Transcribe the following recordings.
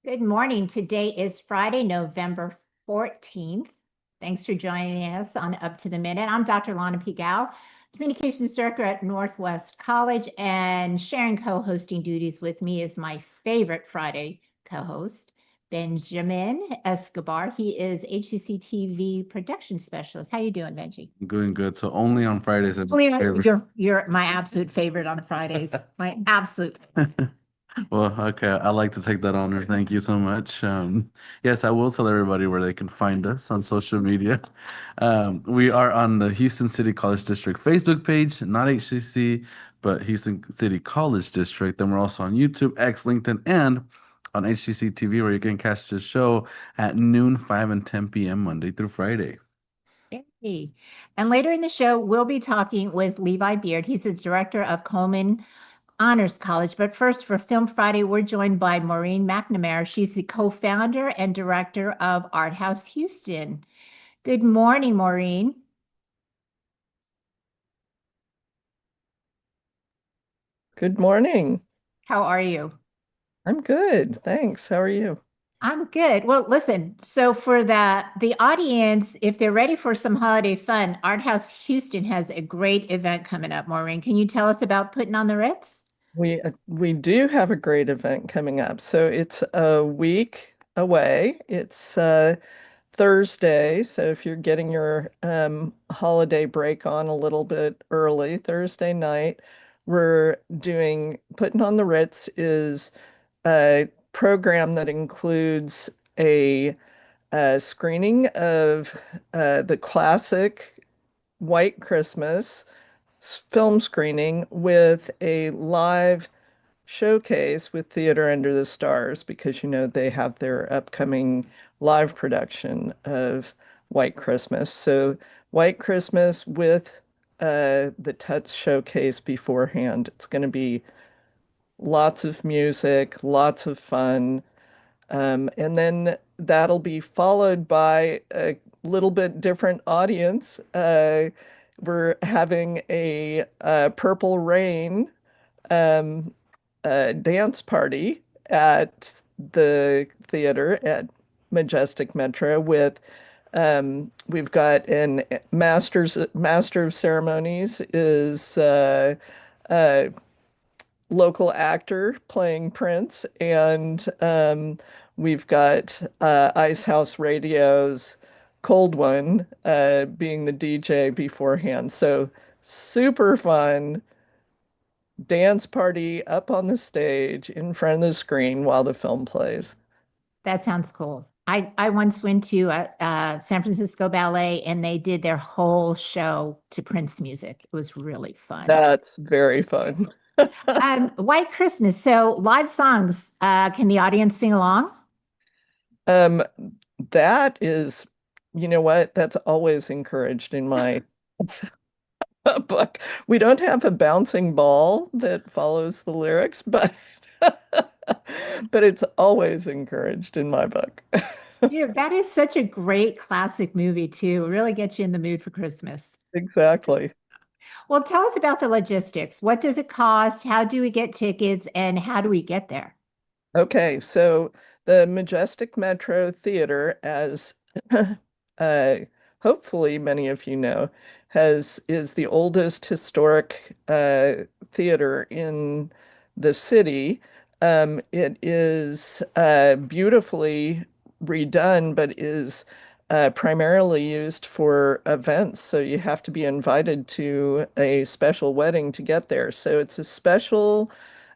Good morning. Today is Friday, November 14th. Thanks for joining us on Up to the Minute. I'm Dr. Lana Pigal, Communications Director at Northwest College, and sharing co-hosting duties with me is my favorite Friday co-host, Benjamin Escobar. He is HCC TV production specialist. How you doing, Benji? Doing good. So only on Fridays is my Believe it, favorite. you're my absolute favorite on the Fridays. My absolute. Well, okay. I like to take that honor. Thank you so much. Yes, I will tell everybody where they can find us on social media. We are on the Houston City College District Facebook page, not HCC, but Houston City College District. Then we're also on YouTube, X, LinkedIn, and on HCC TV, where you can catch the show at noon, 5 and 10 p.m. Monday through Friday. Hey. And later in the show, we'll be talking with Levi Beard. He's the director of Coleman Honors College. But first, for Film Friday, we're joined by Maureen McNamara. She's the co-founder and director of Arthouse Houston. Good morning, Maureen. Good morning. How are you? I'm good. Thanks. How are you? I'm good. Well, listen, so for the audience, if they're ready for some holiday fun, Arthouse Houston has a great event coming up, Maureen. Can you tell us about putting on the Ritz? We do have a great event coming up. So it's a week away. It's Thursday. So if you're getting your holiday break on a little bit early, Thursday night, we're doing Puttin on the Ritz is a program that includes a screening of the classic White Christmas film screening with a live showcase with Theater Under the Stars because they have their upcoming live production of White Christmas. So White Christmas with the Touch showcase beforehand. It's going to be lots of music, lots of fun. And then that'll be followed by a little bit different audience. We're having a Purple Rain um, dance party at the theater at Majestic Metro with we've got an master of ceremonies is uh, local actor playing Prince, and we've got Ice House Radio's Cold One being the DJ beforehand. So super fun dance party up on the stage in front of the screen while the film plays. That sounds cool. I once went to San Francisco Ballet and they did their whole show to Prince music. It was really fun. That's very fun. White Christmas. So live songs. Can the audience sing along? Um, that is, you know what? That's always encouraged in my book. We don't have a bouncing ball that follows the lyrics, but but it's always encouraged in my book. Yeah, that is such a great classic movie too. It really gets you in the mood for Christmas. Exactly. Well, tell us about the logistics. What does it cost? How do we get tickets and how do we get there? Okay, so the Majestic Metro Theater, as uh, hopefully many of you know, has is the oldest historic theater in the city. It is beautifully redone, but is primarily used for events. So you have to be invited to a special wedding to get there. So it's a special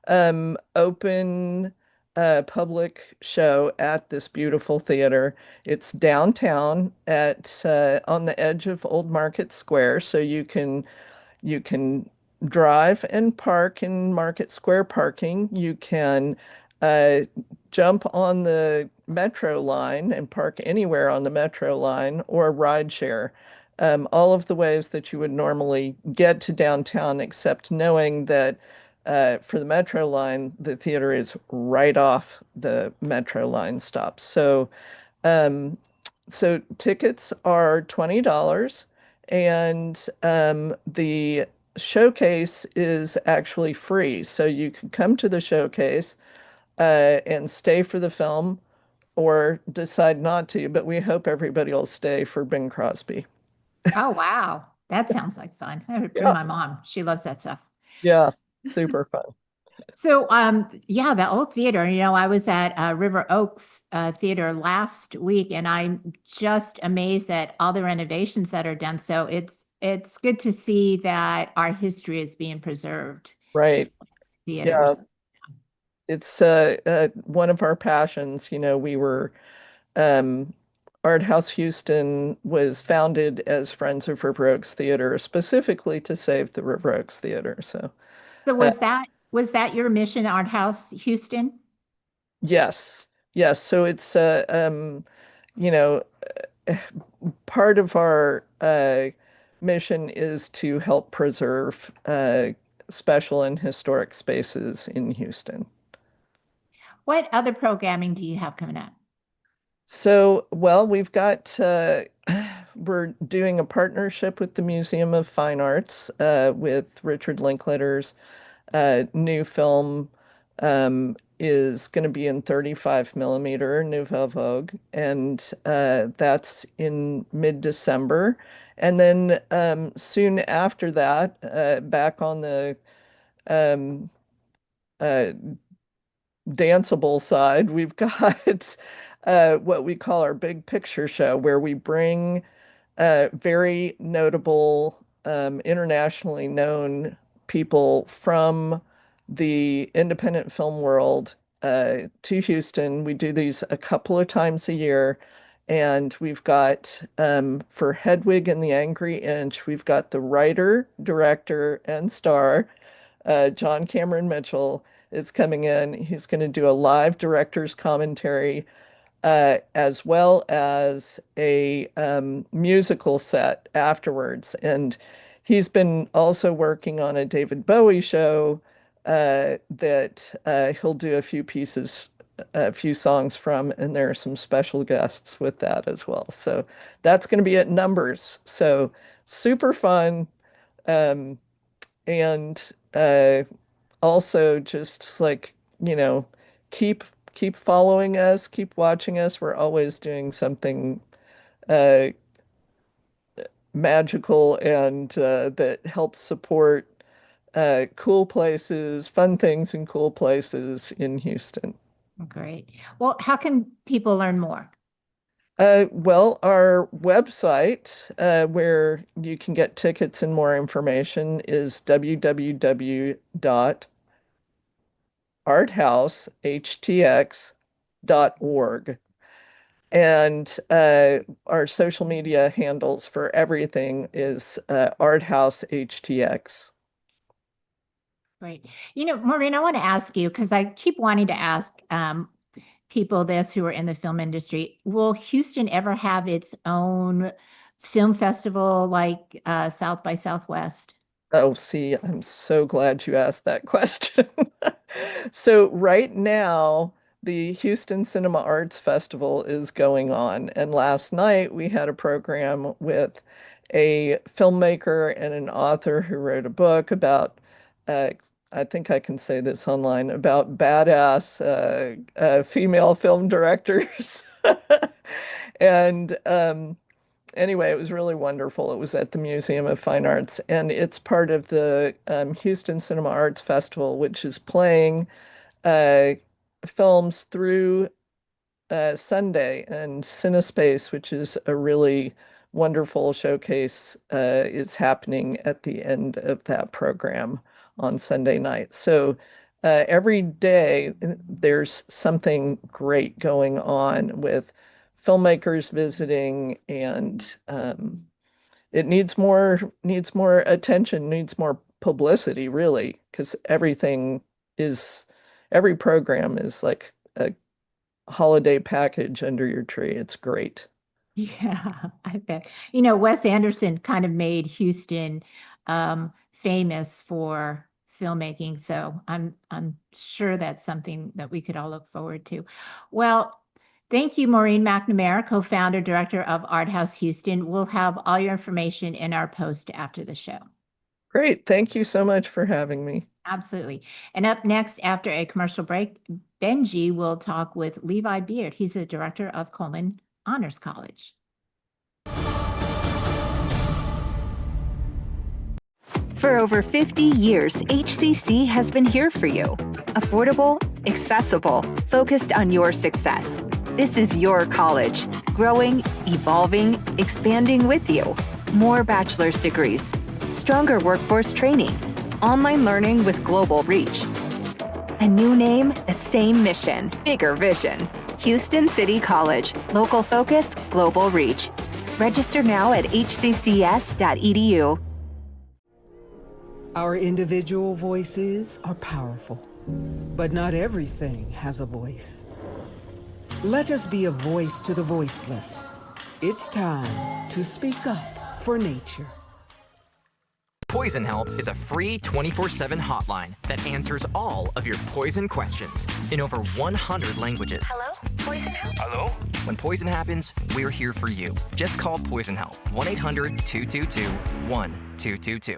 open public show at this beautiful theater. It's downtown at on the edge of Old Market Square, so you can drive and park in Market Square parking. You can uh, jump on the metro line and park anywhere on the metro line or ride share. All of the ways that you would normally get to downtown, except knowing that for the metro line, the theater is right off the metro line stop. Um, so tickets are $20 and the showcase is actually free. So you can come to the showcase. and stay for the film or decide not to, but we hope everybody will stay for Bing Crosby. Oh, wow. That sounds like fun. I would bring Yeah. my mom. She loves that stuff. Yeah, super fun. So, yeah, the old theater, I was at River Oaks Theater last week, and I'm just amazed at all the renovations that are done. So it's good to see that our history is being preserved. Right. Yeah, Theaters. it's one of our passions. We were um, Arthouse Houston was founded as Friends of River Oaks Theater, specifically to save the River Oaks Theater. So, So uh, was that your mission, Art House Houston? yes, yes. So it's you know, part of our mission is to help preserve special and historic spaces in Houston. What other programming do you have coming up? So, well, we've got we're doing a partnership with the Museum of Fine Arts with Richard Linklater's new film is going to be in 35 millimeter Nouvelle Vogue, and that's in mid-December. And then soon after that, back on the um, uh, danceable side, we've got what we call our big picture show, where we bring very notable, internationally known people from the independent film world to Houston. We do these a couple of times a year. And we've got, for Hedwig and the Angry Inch, we've got the writer, director, and star, John Cameron Mitchell is coming in. He's going to do a live director's commentary as well as a musical set afterwards. And he's been also working on a David Bowie show that he'll do a few pieces, a few songs from, and there are some special guests with that as well. So that's going to be at Numbers. So super fun. Um, and also just like, you know, keep keep following us, keep watching us. We're always doing something uh, magical and that helps support cool places, fun things in cool places in Houston. Great. Well, how can people learn more? Well, our website, where you can get tickets and more information, is www.arthousehtx.org. And our social media handles for everything is Arthouse HTX. Great. Maureen, I want to ask you because I keep wanting to ask people this who are in the film industry. Will Houston ever have its own film festival like South by Southwest? Oh, see, I'm so glad you asked that question. So right now, the Houston Cinema Arts Festival is going on, and last night we had a program with a filmmaker and an author who wrote a book about, uh, I think I can say this online, about badass female film directors. And anyway, it was really wonderful. It was at the Museum of Fine Arts, and it's part of the Houston Cinema Arts Festival, which is playing uh, films through Sunday, and CineSpace, which is a really wonderful showcase, is happening at the end of that program on Sunday night. So every day there's something great going on with filmmakers visiting, and it needs more attention, needs more publicity, really, because every program is like a holiday package under your tree. It's great. Yeah, I bet. Wes Anderson kind of made Houston famous for filmmaking, so I'm sure that's something that we could all look forward to. Well, thank you, Maureen McNamara, co-founder, director of Art House Houston. We'll have all your information in our post after the show. Great. Thank you so much for having me. Absolutely. And up next, after a commercial break, Benji will talk with Levi Beard. He's the director of Coleman Honors College. For over 50 years, HCC has been here for you. Affordable, accessible, focused on your success. This is your college, growing, evolving, expanding with you. More bachelor's degrees, stronger workforce training, online learning with global reach. A new name, the same mission, bigger vision. Houston City College, local focus, global reach. Register now at hccs.edu. Our individual voices are powerful, but not everything has a voice. Let us be a voice to the voiceless. It's time to speak up for nature. Poison Help is a free 24/7 hotline that answers all of your poison questions in over 100 languages. Hello? Poison Help? Hello? When poison happens, we're here for you. Just call Poison Help, 1-800-222-1222.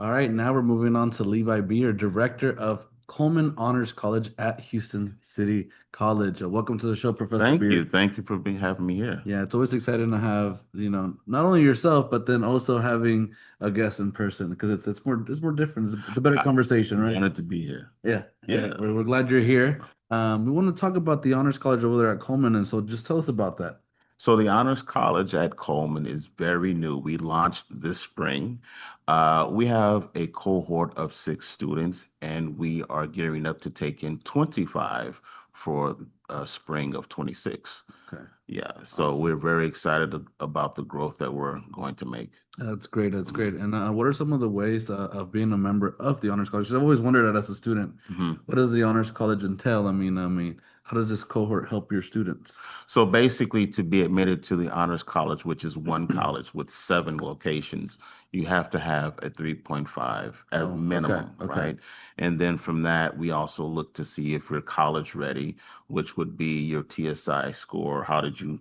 All right, now we're moving on to Levi Beard, director of Coleman Honors College at Houston City College. Welcome to the show, Professor Thank Beard. you. Thank you for having me here. Yeah, it's always exciting to have, not only yourself, but then also having a guest in person because it's more different. It's a better conversation, right? Wanted to be here. Yeah. Yeah. We're glad you're here. We want to talk about the Honors College over there at Coleman, and so just tell us about that. So the Honors College at Coleman is very new. We launched this spring. We have a cohort of 6 students, and we are gearing up to take in 25 for spring of 26. Okay. Yeah, so we're very excited about the growth that we're going to make. That's great. That's great. And what are some of the ways of being a member of the Honors College? 'Cause I've always wondered that as a student, what does the Honors College entail? I mean, how does this cohort help your students? So basically, to be admitted to the Honors College, which is one college with 7 locations, you have to have a 3.5 as minimum, okay. right? And then from that, we also look to see if you're college ready, which would be your TSI score. How did you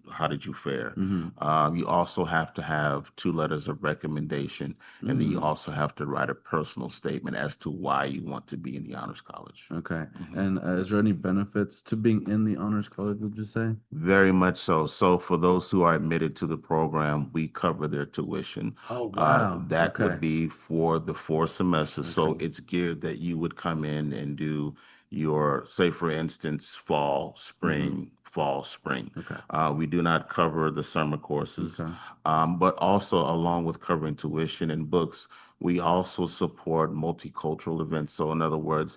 fare? You also have to have 2 letters of recommendation, and then you also have to write a personal statement as to why you want to be in the Honors College. Okay. And is there any benefits to being in the Honors College, would you say? Very much so. So for those who are admitted to the program, we cover their tuition. Oh, wow. That would Okay. be for the 4 semesters. So it's geared that you would come in and do your, say, for instance, fall, spring, fall, spring. Okay. We do not cover the summer courses, Okay. but also along with covering tuition and books, we also support multicultural events. So in other words,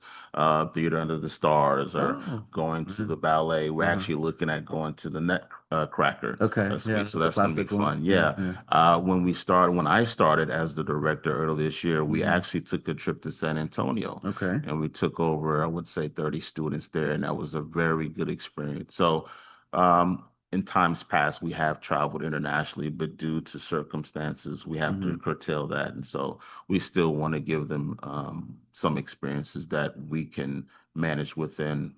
Theater Under the Stars or going to the ballet. We're actually looking at going to the Nutcracker. Okay. this Yeah, week, so the that's going to be classic one. fun. Yeah, Yeah. When I started as the director earlier this year, we actually took a trip to San Antonio. Okay. And we took over, I would say, 30 students there, and that was a very good experience. So in times past, we have traveled internationally, but due to circumstances, we have to curtail that. And so we still want to give them some experiences that we can manage within,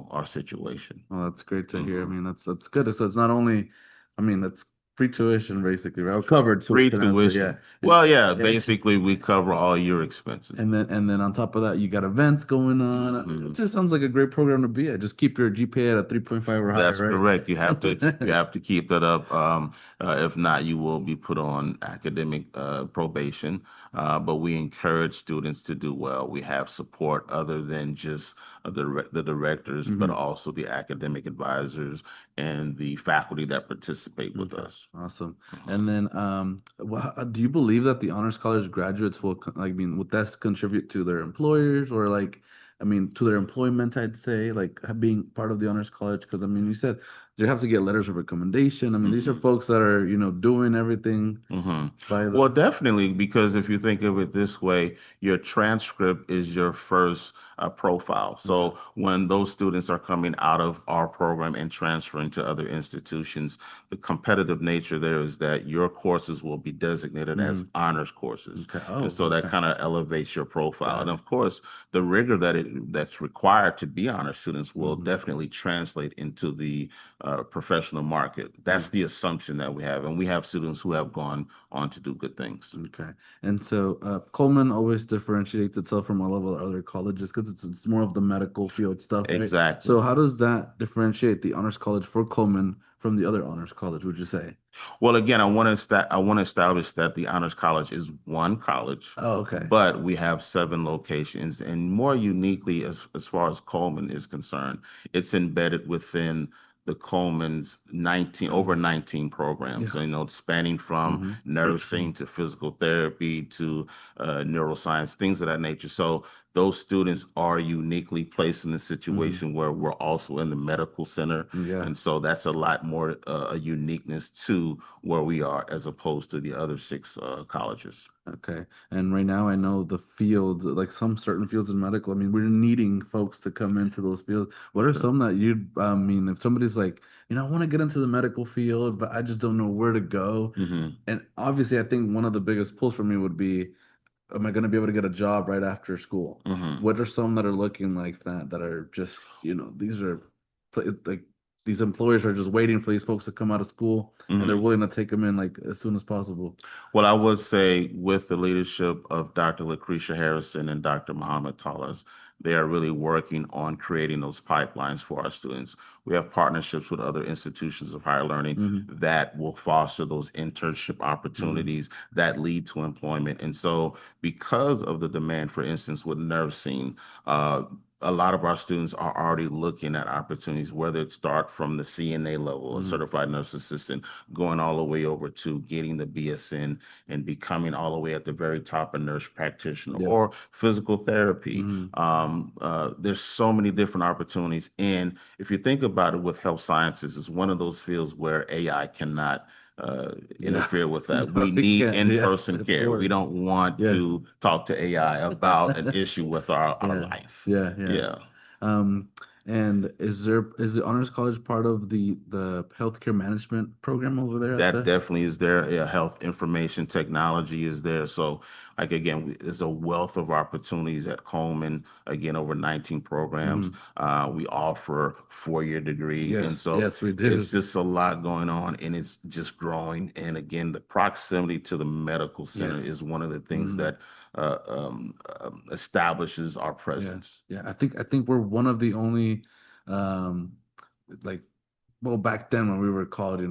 our situation. Well, that's great to hear. I mean, that's good. So it's not only, that's free tuition basically, right? Covered Free tuition. tuition. Yeah. Well, yeah, basically we cover all your expenses. And then on top of that, you got events going on. It just sounds like a great program to be at. Just keep your GPA at a 3.5 or higher, That's right? correct. You have to keep that up. If not, you will be put on academic probation. But we encourage students to do well. We have support other than just the directors, but also the academic advisors and the faculty that participate with us. Awesome. And then, do you believe that the Honors College graduates will, would that contribute to their employers or to their employment, I'd say, being part of the Honors College? Because, you said Do you have to get letters of recommendation? I mean, these are folks that are, doing everything by Well, definitely, because if you think of it this way, your transcript is your first profile. So when those students are coming out of our program and transferring to other institutions, the competitive nature there is that your courses will be designated as honors courses. Okay. And so that Okay. kind of elevates your profile. Got And it. of course, the rigor that's required to be honor students will definitely translate into the professional market. That's the assumption that we have. And we have students who have gone on to do good things. Okay. And so Coleman always differentiates itself from all of the other colleges because it's more of the medical field stuff, right? Exactly. So how does that differentiate the honors college for Coleman from the other honors college, would you say? Well, again, I want to establish that the Honors College is one college. Oh, okay. But we have 7 locations, and more uniquely, as far as Coleman is concerned, it's embedded within the Coleman's over 19 programs. Yeah. So, spanning from nursing to physical therapy to neuroscience, things of that nature. So those students are uniquely placed in a situation where we're also in the medical center. Yeah. And so that's a lot more a uniqueness to where we are as opposed to the other 6 colleges. Okay. And right now I know the fields, like some certain fields in medical, I mean, we're needing folks to come into those fields. What are some that if somebody's like, I want to get into the medical field, but I just don't know where to go. And obviously I think one of the biggest pulls for me would be, am I going to be able to get a job right after school? What are some that are looking like that are just, these are like these employers are just waiting for these folks to come out of school and they're willing to take them in like as soon as possible. Well, I would say with the leadership of Dr. Lucretia Harrison and Dr. Muhammad Talas, they are really working on creating those pipelines for our students. We have partnerships with other institutions of higher learning that will foster those internship opportunities that lead to employment. And so because of the demand, for instance, with nursing, a lot of our students are already looking at opportunities, whether it start from the CNA level, a certified nurse assistant, going all the way over to getting the BSN and becoming all the way at the very top a nurse practitioner or physical therapy. There's so many different opportunities. And if you think about it with health sciences, it's one of those fields where AI cannot interfere with that. We need in-person care. We don't want to talk to AI about an issue with our life. Yeah. And is the Honors College part of the healthcare management program over there? That definitely is there. Yeah, health information technology is there. So, like again, there's a wealth of opportunities at Coleman. Again, over 19 programs. We offer 4-year degree, and so yes, we do. It's just a lot going on, and it's just growing. And again, the proximity to the medical center is one of the things that establishes our presence. Yeah, I think we're one of the only, back then when we were called,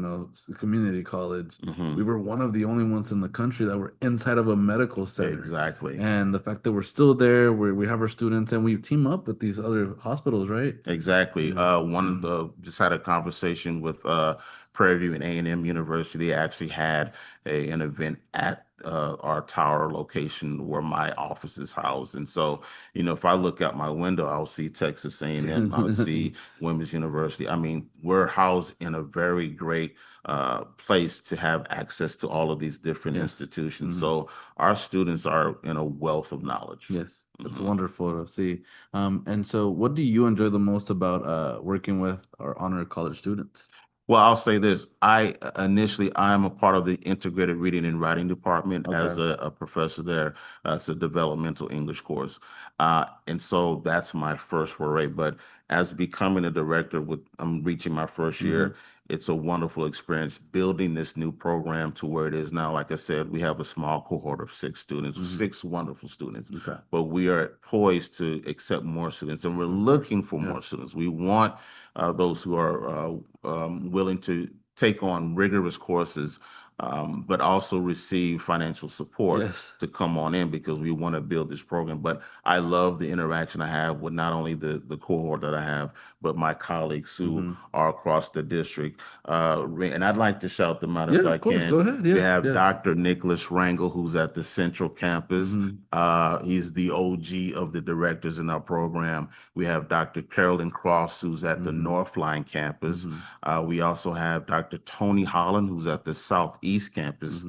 community college, we were one of the only ones in the country that were inside of a medical center. Exactly. And the fact that we're still there, we have our students, and we team up with these other hospitals, right? Exactly. Just had a conversation with Prairie View and A&M University. They actually had an event at our tower location where my office is housed. And so, if I look out my window, I'll see Texas A&M, I'll see Women's University. I mean, we're housed in a very great place to have access to all of these different institutions. So our students are in a wealth of knowledge. Yes. It's wonderful to see. And so what do you enjoy the most about working with our honor college students? Well, I'll say this. I'm a part of the integrated reading and writing department as a professor there. It's a developmental English course. And so that's my first foray. But as becoming a director, I'm reaching my first year, it's a wonderful experience building this new program to where it is now. Like I said, we have a small cohort of 6 students, 6 wonderful students, but we are poised to accept more students, and we're looking for more students. We want those who are willing to take on rigorous courses but also receive financial support Yes. to come on in because we want to build this program. But I love the interaction I have with not only the cohort that I have, but my colleagues who are across the district. And I'd like to shout them out if Yeah, I of course. can. Go ahead. We Yeah, have yeah. Dr. Nicholas Rangel, who's at the Central Campus. He's the OG of the directors in our program. We have Dr. Carolyn Cross, who's at the Northline campus. We also have Dr. Tony Holland, who's at the Southeast campus.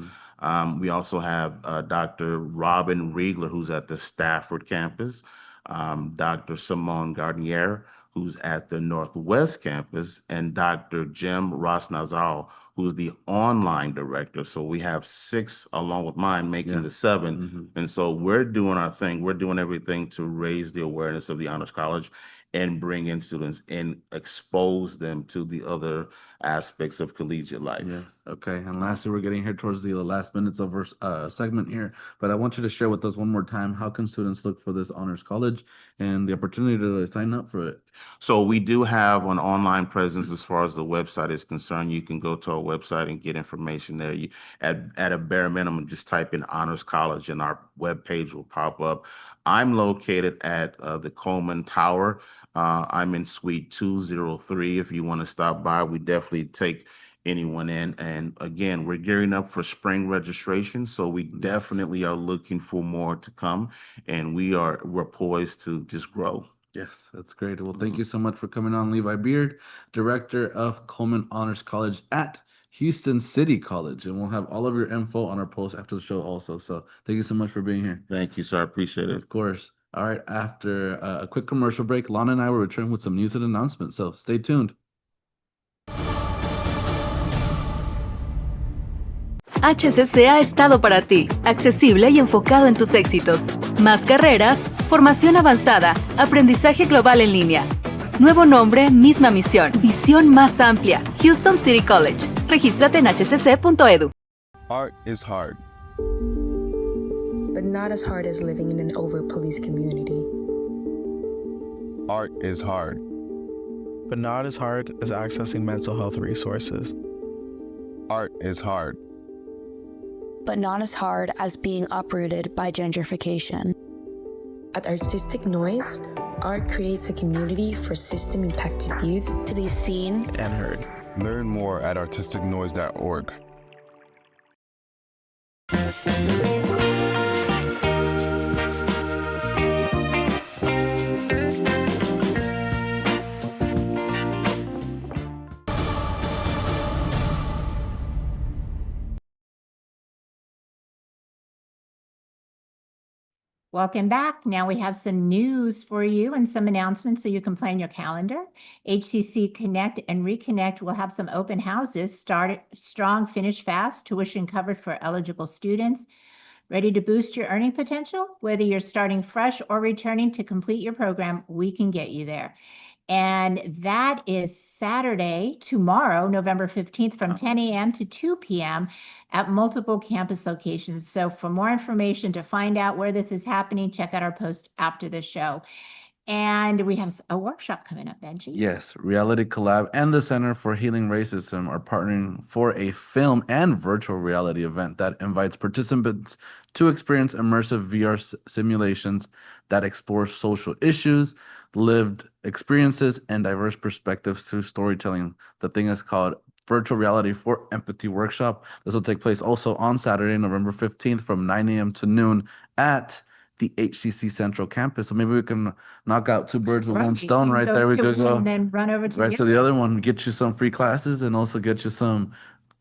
We also have Dr. Robin Riegler, who's at the Stafford campus. Dr. Simone Gardnier, who's at the Northwest campus, and Dr. Jim Rosnazal, who's the online director. So we have 6 along with mine, making the 7. And so we're doing our thing. We're doing everything to raise the awareness of the Honors College and bring in students and expose them to the other aspects of collegiate life. Yes. Okay. And lastly, we're getting here towards the last minutes of our segment here, but I want you to share with us one more time, how can students look for this Honors College and the opportunity to sign up for it? So we do have an online presence as far as the website is concerned. You can go to our website and get information there. You, at a bare minimum, just type in Honors College and our webpage will pop up. I'm located at the Coleman Tower. I'm in Suite 203. If you want to stop by, we definitely take anyone in. And again, we're gearing up for spring registration, so we definitely are looking for more to come, and we're poised to just grow. Yes, that's great. Well, thank you so much for coming on, Levi Beard, Director of Coleman Honors College at Houston City College. And we'll have all of your info on our post after the show also. So thank you so much for being here. Thank you, sir. I appreciate it. Of course. All right. After a quick commercial break, Lana and I will return with some news and announcements. So stay tuned. HCC ha estado para ti, accesible y enfocado en tus éxitos. Más carreras, formación avanzada, aprendizaje global en línea. Nuevo nombre, misma misión, visión más amplia. Houston City College. Regístrate en hcc.edu. Art is hard. But not as hard as living in an over-policed community. Art is hard. But not as hard as accessing mental health resources. Art is hard. But not as hard as being uprooted by gentrification. At Artistic Noise, art creates a community for system-impacted youth to be seen and heard. Learn more at artisticnoise.org. Welcome back. Now we have some news for you and some announcements so you can plan your calendar. HCC Connect and Reconnect will have some open houses. Start strong, finish fast, tuition covered for eligible students. Ready to boost your earning potential? Whether you're starting fresh or returning to complete your program, we can get you there. And that is Saturday, tomorrow, November 15th, from 10 a.m. to 2 p.m. at multiple campus locations. So for more information to find out where this is happening, check out our post after the show. And we have a workshop coming up, Benji. Yes, Reality Collab and the Center for Healing Racism are partnering for a film and virtual reality event that invites participants to experience immersive VR simulations that explore social issues, lived experiences, and diverse perspectives through storytelling. The thing is called Virtual Reality for Empathy Workshop. This will take place also on Saturday, November 15th from 9 a.m. to noon at the HCC Central Campus. So maybe we can knock out 2 birds with 1 stone right there. We could go and then run over to right to the other one, get you some free classes and also get you some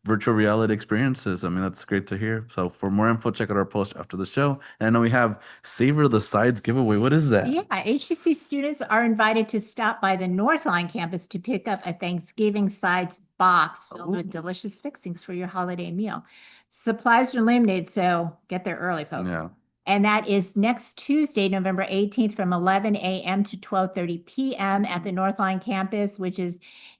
virtual reality experiences. I mean, that's great to hear. So for more info, check out our post after the show. And I know we have Savor the Sides giveaway. What is that? Yeah, HCC students are invited to stop by the Northline campus to pick up a Thanksgiving sides box filled with delicious fixings for your holiday meal. Supplies are limited, so get there early, folks. Yeah. And that is next Tuesday, November 18th from 11 a.m. to 12:30 p.m. at the Northline campus, which is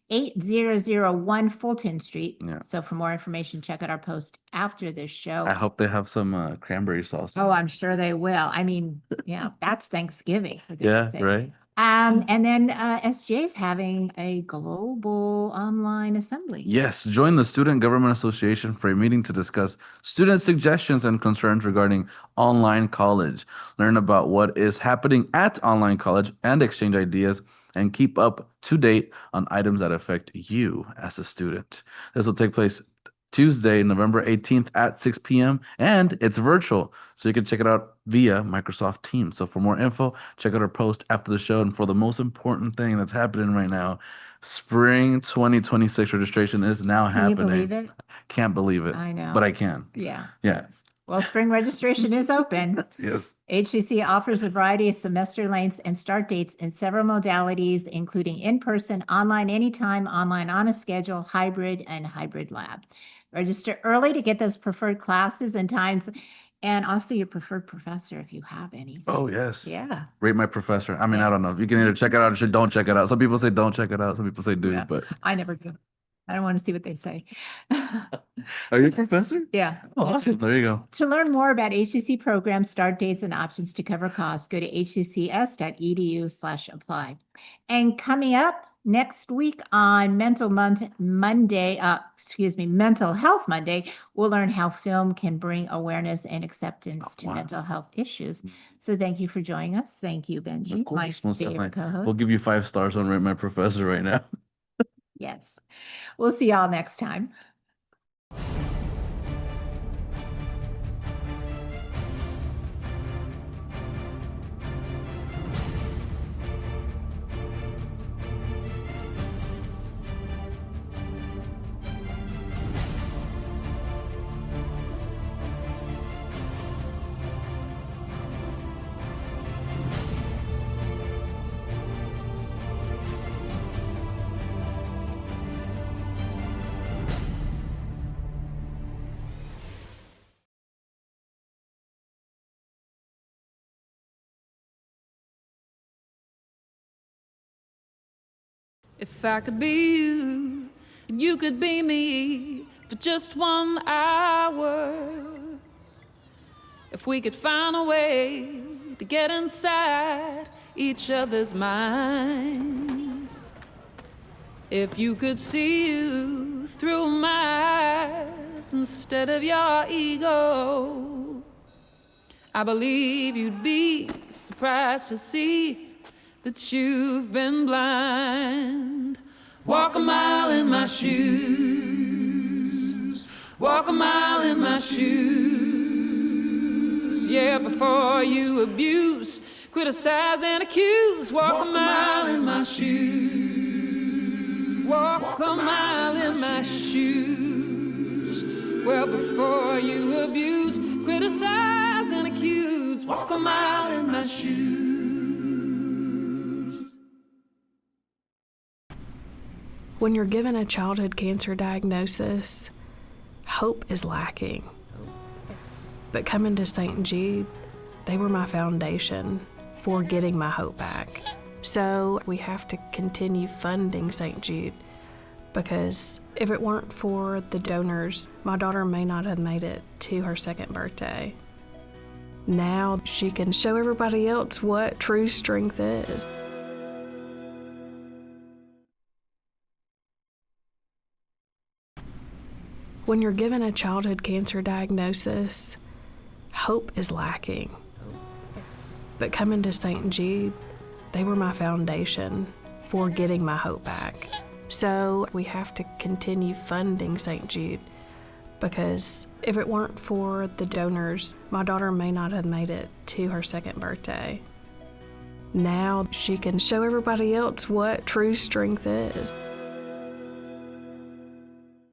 8001 Fulton Street. Yeah. So for more information, check out our post after this show. I hope they have some cranberry sauce. Oh, I'm sure they will. I mean, yeah, that's Thanksgiving. for Yeah, goodness sake. right. And then SGA is having a global online assembly. Yes, join the Student Government Association for a meeting to discuss student suggestions and concerns regarding online college. Learn about what is happening at online college and exchange ideas and keep up to date on items that affect you as a student. This will take place Tuesday, November 18th at 6 p.m. and it's virtual, so you can check it out via Microsoft Teams. So for more info, check out our post after the show. And for the most important thing that's happening right now, Spring 2026 registration is now happening. Can you believe it? Can't believe it. I know. But I can. Yeah. Yeah. Well, spring registration is open. Yes. HCC offers a variety of semester lengths and start dates in several modalities, including in-person, online anytime, online on a schedule, hybrid, and hybrid lab. Register early to get those preferred classes and times, and also your preferred professor if you have any. Oh, yes. Yeah. Rate my professor. I mean, Yeah. I don't know. You can either check it out or don't check it out. Some people say don't check it out. Some people say do, Yeah. but I never do. I don't want to see what they say. are you a professor? Yeah. Oh, awesome. There you go. To learn more about HCC programs, start dates, and options to cover costs, go to hccs.edu/apply. And coming up next week on Mental Health Monday, we'll learn how film can bring awareness and acceptance to Wow. mental health issues. So thank you for joining us. Thank you, Benji, Of course, my most favorite definitely. co-host. We'll give you 5 stars on Rate My Professor right now. Yes. We'll see y'all next time. If I could be you, and you could be me for just 1 hour. If we could find a way to get inside each other's minds. If you could see you through my eyes instead of your ego, I believe you'd be surprised to see that you've been blind. Walk a mile in my shoes. Walk a mile in my shoes. Yeah, before you abuse, criticize and accuse. Walk a mile in my shoes. Walk a mile in my shoes. Well, before you abuse, criticize and accuse. Walk a mile in my shoes. When you're given a childhood cancer diagnosis, hope is lacking. But coming to St. Jude, they were my foundation for getting my hope back. So we have to continue funding St. Jude, because if it weren't for the donors, my daughter may not have made it to her 2nd birthday. Now she can show everybody else what true strength is. When you're given a childhood cancer diagnosis, hope is lacking. But coming to St. Jude, they were my foundation for getting my hope back. So we have to continue funding St. Jude, because if it weren't for the donors, my daughter may not have made it to her 2nd birthday. Now she can show everybody else what true strength is.